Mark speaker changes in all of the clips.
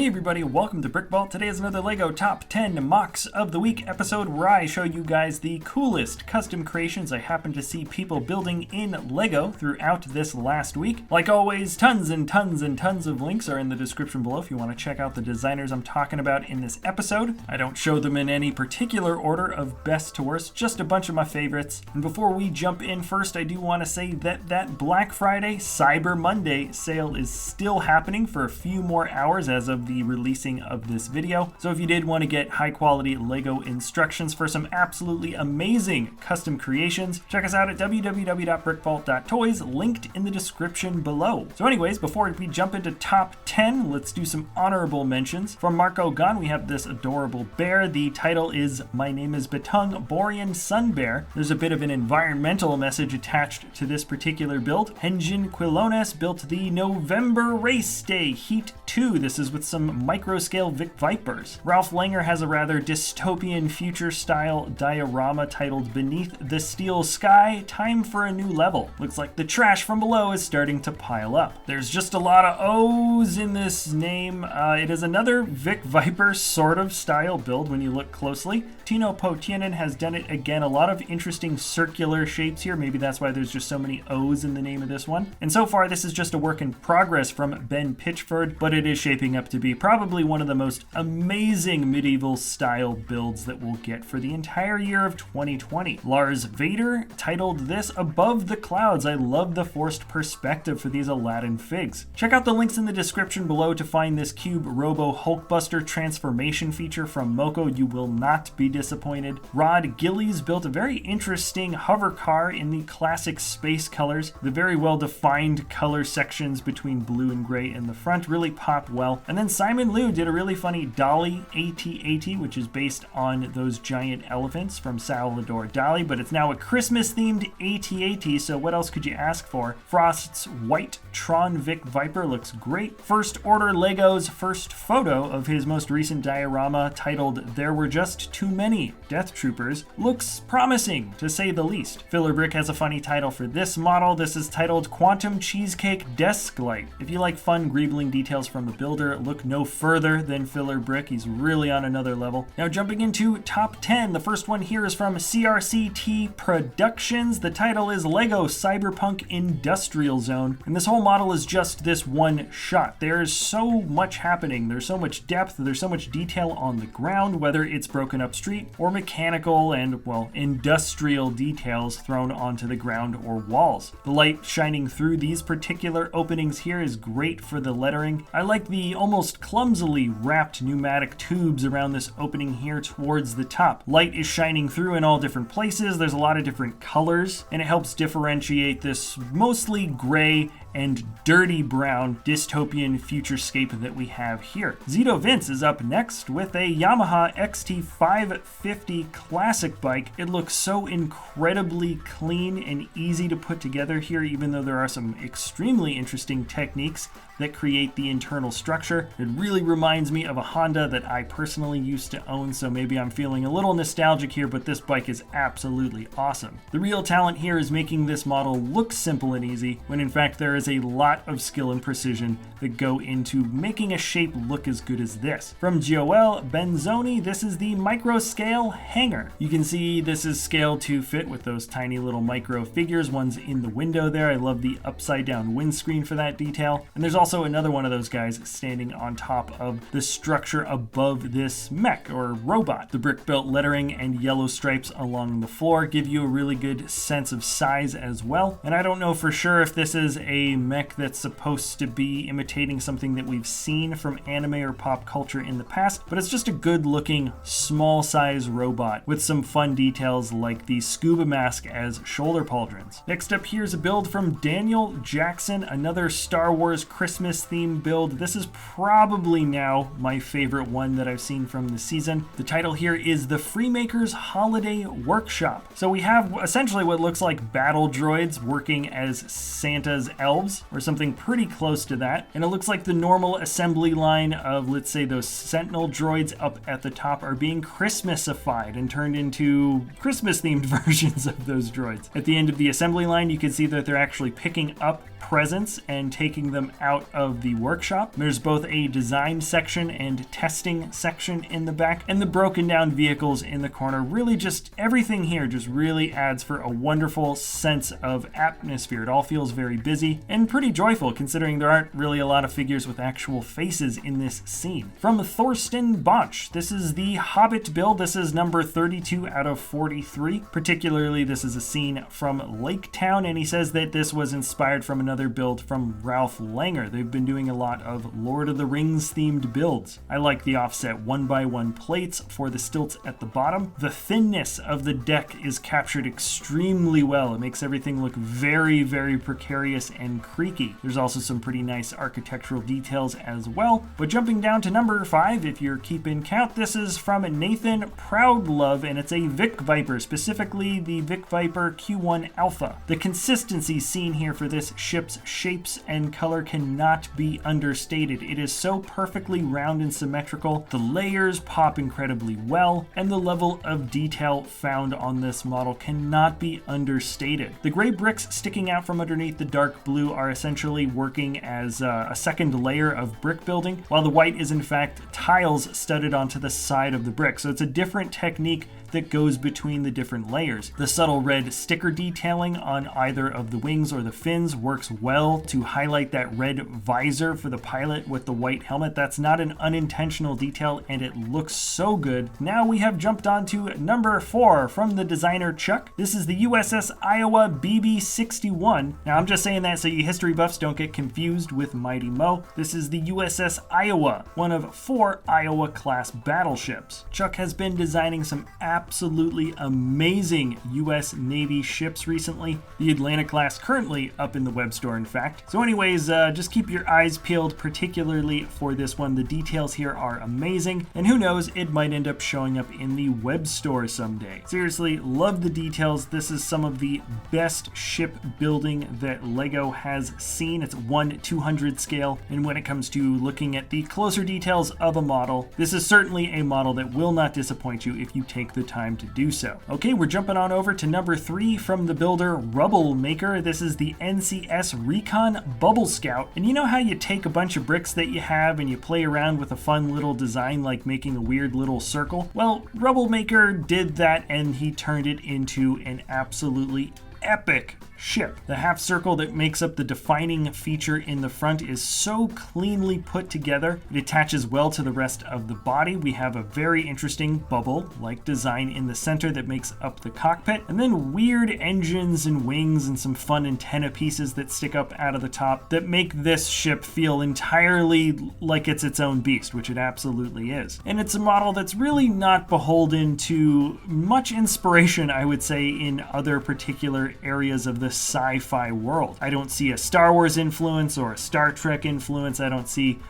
Speaker 1: Hey everybody, welcome to Brick Vault. Today is another LEGO Top 10 MOCs of the Week episode where I show you guys the coolest custom creations I happen to see people building in LEGO throughout this last week. Like always, tons and tons and tons of links are in the description below if you want to check out the designers I'm talking about in this episode. I don't show them in any particular order of best to worst, just a bunch of my favorites. And before we jump in first, I do want to say that Black Friday, Cyber Monday sale is still happening for a few more hours as of the releasing of this video. So if you did want to get high quality LEGO instructions for some absolutely amazing custom creations, check us out at www.brickvault.toys, linked in the description below. So anyways, before we jump into top 10, let's do some honorable mentions. From Marco Gunn, we have this adorable bear. The title is My Name is Betung Borean Sun Bear. There's a bit of an environmental message attached to this particular build. Henjin Quilones built the November Race Day Heat 2. This is with some Microscale Vic Vipers. Ralph Langer has a rather dystopian future-style diorama titled Beneath the Steel Sky, Time for a New Level. Looks like the trash from below is starting to pile up. There's just a lot of O's in this name. It is another Vic Viper sort of style build when you look closely. Tino Potienen has done it again. A lot of interesting circular shapes here. Maybe that's why there's just so many O's in the name of this one. And so far, this is just a work in progress from Ben Pitchford, but it is shaping up to be probably one of the most amazing medieval style builds that we'll get for the entire year of 2020. Lars Vader titled this Above the Clouds. I love the forced perspective for these Aladdin figs. Check out the links in the description below to find this Cube Robo Hulkbuster transformation feature from Moko. You will not be disappointed. Rod Gillies built a very interesting hover car in the classic space colors. The very well defined color sections between blue and gray in the front really pop well. And then Simon Liu did a really funny Dali AT-AT, which is based on those giant elephants from Salvador Dali, but it's now a Christmas themed AT-AT, so what else could you ask for? Frost's white Tron Vic Viper looks great. First Order Lego's first photo of his most recent diorama titled There Were Just Too Many Death Troopers looks promising, to say the least. Filler Brick has a funny title for this model. This is titled Quantum Cheesecake Desk Light. If you like fun greebling details from the builder, look no further than Filler Brick. He's really on another level. Now jumping into top 10, the first one here is from CRCT Productions. The title is Lego Cyberpunk Industrial Zone, and this whole model is just this one shot. There's so much happening, there's so much depth, there's so much detail on the ground, whether it's broken up street or mechanical and, well, industrial details thrown onto the ground or walls. The light shining through these particular openings here is great for the lettering. I like the almost clumsily wrapped pneumatic tubes around this opening here towards the top. Light is shining through in all different places. There's a lot of different colors, and it helps differentiate this mostly gray and dirty brown dystopian futurescape that we have here. ZetoVince is up next with a Yamaha XT550 classic bike. It looks so incredibly clean and easy to put together here, even though there are some extremely interesting techniques that create the internal structure. It really reminds me of a Honda that I personally used to own, so maybe I'm feeling a little nostalgic here, but this bike is absolutely awesome. The real talent here is making this model look simple and easy, when in fact there is a lot of skill and precision that go into making a shape look as good as this. From gioele Benzoni, this is the Microscale hangar. You can see this is scaled to fit with those tiny little micro figures. One's in the window there. I love the upside down windscreen for that detail. And there's also another one of those guys standing on top of the structure above this mech or robot. The brick built lettering and yellow stripes along the floor give you a really good sense of size as well. And I don't know for sure if this is a mech that's supposed to be imitating something that we've seen from anime or pop culture in the past, but it's just a good looking small size robot with some fun details like the scuba mask as shoulder pauldrons. Next up, here's a build from Daniel Jackson, another Star Wars Christmas theme build. This is probably now my favorite one that I've seen from the season. The title here is The Freemaker's Holiday Workshop. So we have essentially what looks like battle droids working as Santa's elves, or something pretty close to that. And it looks like the normal assembly line of, let's say, those Sentinel droids up at the top are being Christmasified and turned into Christmas-themed versions of those droids. At the end of the assembly line, you can see that they're actually picking up presents and taking them out of the workshop. There's both a design section and testing section in the back, and the broken down vehicles in the corner. Really just everything here just really adds for a wonderful sense of atmosphere. It all feels very busy and pretty joyful considering there aren't really a lot of figures with actual faces in this scene. From Thorsten Bonsch, this is the Hobbit build. This is number 32 out of 43. Particularly, this is a scene from Laketown, and he says that this was inspired from another build from Ralph Langer. They've been doing a lot of Lord of the Rings themed builds. I like the offset 1x1 plates for the stilts at the bottom. The thinness of the deck is captured extremely well. It makes everything look very, very precarious and creaky. There's also some pretty nice architectural details as well. But jumping down to number 5, if you're keeping count, this is from Nathan Proudlove, and it's a Vic Viper, specifically the Vic Viper Q1 Alpha. The consistency seen here for this ship's shapes and color cannot be understated. It is so perfectly round and symmetrical. The layers pop incredibly well, and the level of detail found on this model cannot be understated. The gray bricks sticking out from underneath the dark blue are essentially working as a second layer of brick building, while the white is in fact tiles studded onto the side of the brick. So it's a different technique that goes between the different layers. The subtle red sticker detailing on either of the wings or the fins works well to highlight that red visor for the pilot with the white helmet. That's not an unintentional detail, and it looks so good. Now we have jumped on to number 4 from the designer Chuck. This is the USS Iowa BB-61. Now I'm just saying that so you history buffs don't get confused with Mighty Mo. This is the USS Iowa, one of 4 Iowa class battleships. Chuck has been designing some absolutely amazing US Navy ships recently. The Atlanta class currently up in the web store, in fact. So anyways, just keep your eyes peeled, particularly for this one. The details here are amazing, and who knows, it might end up showing up in the web store someday. Seriously, love the details. This is some of the best ship building that LEGO has seen. It's 1/200 scale, and when it comes to looking at the closer details of a model, this is certainly a model that will not disappoint you if you take the time to do so. Okay, we're jumping on over to number 3 from the builder Rubble Maker. This is the NCS Recon Bubble Scout. And you know how you take a bunch of bricks that you have and you play around with a fun little design like making a weird little circle? Well, Rubble Maker did that, and he turned it into an absolutely epic ship. The half circle that makes up the defining feature in the front is so cleanly put together. It attaches well to the rest of the body. We have a very interesting bubble-like design in the center that makes up the cockpit, and then weird engines and wings and some fun antenna pieces that stick up out of the top that make this ship feel entirely like it's its own beast, which it absolutely is. And it's a model that's really not beholden to much inspiration, I would say, in other particular areas of the sci-fi world. I don't see a Star Wars influence or a Star Trek influence. I don't see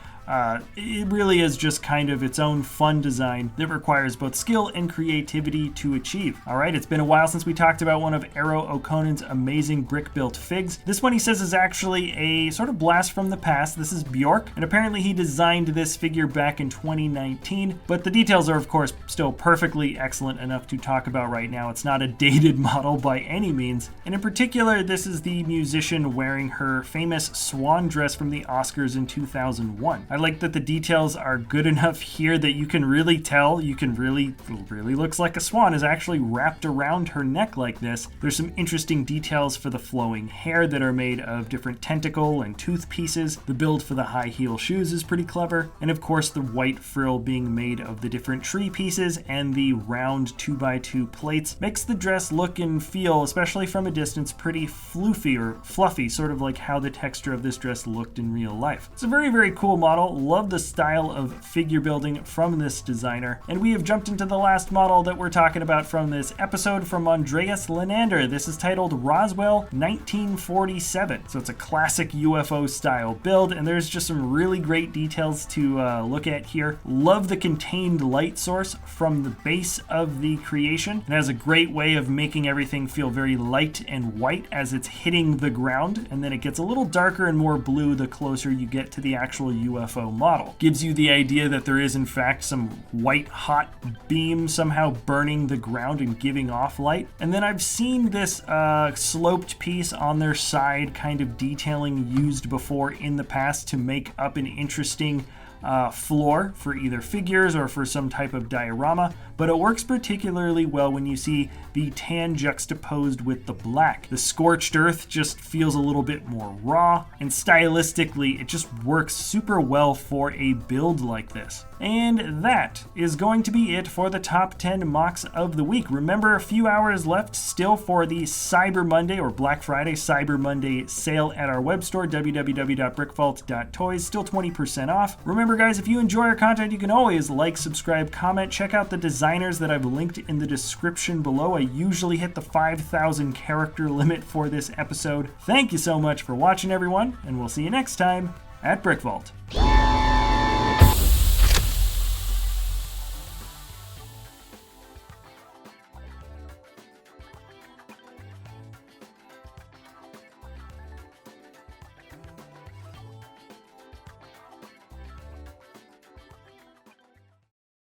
Speaker 1: it really is just kind of its own fun design that requires both skill and creativity to achieve. Alright, it's been a while since we talked about one of Eero Okkonen's amazing brick-built figs. This one, he says, is actually a sort of blast from the past. This is Bjork, and apparently he designed this figure back in 2019, but the details are, of course, still perfectly excellent enough to talk about right now. It's not a dated model by any means, and in particular, this is the musician wearing her famous swan dress from the Oscars in 2001. I like that the details are good enough here that you can really tell, really looks like a swan is actually wrapped around her neck like this. There's some interesting details for the flowing hair that are made of different tentacle and tooth pieces. The build for the high heel shoes is pretty clever. And of course, the white frill being made of the different tree pieces and the round 2x2 plates makes the dress look and feel, especially from a distance, pretty floofy or fluffy, sort of like how the texture of this dress looked in real life. It's a very, very cool model. Love the style of figure building from this designer. And we have jumped into the last model that we're talking about from this episode from Andreas Lenander. This is titled Roswell 1947. So it's a classic UFO style build, and there's just some really great details to look at here. Love the contained light source from the base of the creation. It has a great way of making everything feel very light and white as it's hitting the ground, and then it gets a little darker and more blue the closer you get to the actual UFO model. Gives you the idea that there is in fact some white hot beam somehow burning the ground and giving off light. And then I've seen this sloped piece on their side kind of detailing used before in the past to make up an interesting floor for either figures or for some type of diorama, but it works particularly well when you see the tan juxtaposed with the black. The scorched earth just feels a little bit more raw, and stylistically it just works super well for a build like this. And that is going to be it for the top 10 MOCs of the week. Remember, a few hours left still for the Cyber Monday or Black Friday Cyber Monday sale at our web store, www.brickvault.toys, still 20% off. Remember guys, if you enjoy our content, you can always like, subscribe, comment, check out the designers that I've linked in the description below. I usually hit the 5,000 character limit for this episode. Thank you so much for watching everyone, and we'll see you next time at Brick Vault.